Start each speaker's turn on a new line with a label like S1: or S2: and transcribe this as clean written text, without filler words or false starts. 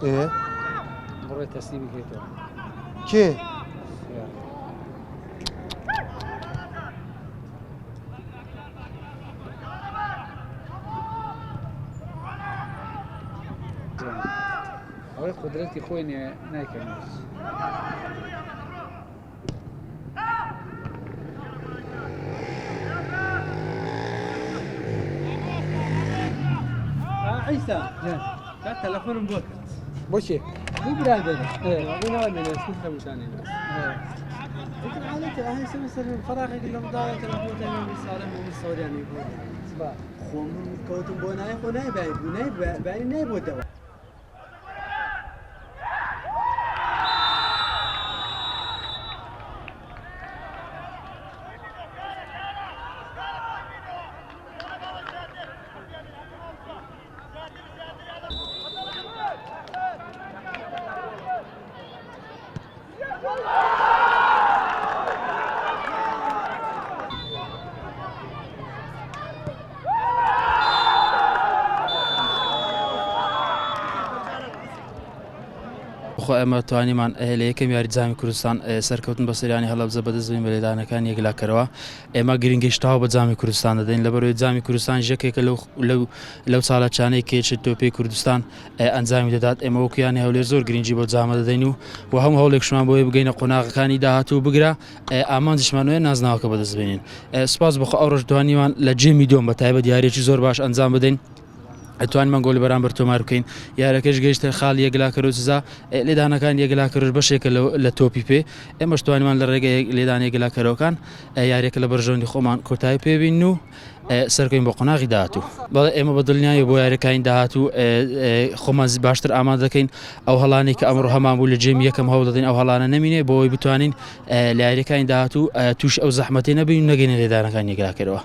S1: إيه
S2: بڕێ تەسلیمی بکەیتەوە
S1: كي
S2: ئەوەی قودرەتی خۆی نایکەن
S3: عيسى لا تلفون بوك
S2: بۆچێ
S3: مو برادر انا من اسمه ثاني لكن عادة هاي سوي سر فراغ لهم دارة تلفون ثاني من سالم ومن السعودية يقول خو من كوتم بوناي بوناي باي ناي بودوا
S4: خۆ ئەمە توانیمان لە یەکەم یاریجامی کوردستان سەرکەوتن بە سەریانی هەڵەبجە بەدەستبین بە لێدانەکان یەکلاکەرەوە ئێمە گرنگیشتاوە بە جامی کوردستان دەدەین لەبەرەوەی جامی کوردستان ژەکێکە لەو چاڵەچانەی کێچێت تۆپی کوردستان ئەنجامی دەدات ئێمە وەکویانی هەولێر زۆر گرنگی بۆ جامە دەدەین و هەموو هەوڵێکشمان بۆیە بگەینە قۆناغەکانی داهاتوو بگرە ئامانجیشمانوێ نازناوەکە بەدەستبێنین سپاس بەخۆ ئەو ڕۆژ دوانیمان لە جێمی دۆم بە تایبەت یاریێکی زۆر باش ئەنجام بدەین ئەتوانمان گۆڵی بەرامبەر تۆمار بکەین یارەکەش گەیشتە خاڵ یەکلاکەرە و سزا لێدانەکان یەکلاکەرش بەشێکە لە تۆپی پێ ئێمەش توانیمان لە ڕێگە لێدان یەکلاکەرەوەکان یاریەکە لە بەرژەوەندی خۆمان کۆتایی پێبین و سەرکەین بۆ قۆناغی داهاتوو بەڵێ ئێمە بە دڵنیایی بۆ یاریەکانی داهاتوو خۆمان باشتر ئامادە دەکەین ئەو هەڵانەی کە ئەمڕۆ هەمان بوو لە جێمی یەکەم هەوڵ دەدەین ئەو هەڵانە نەمینێ بۆ ئەوەی بتوانین لە یاریەکانی داهاتوو توش ئەو زەحمەتەی نەبین و نەگەینە لێدانەکان یەکلاکەرەوە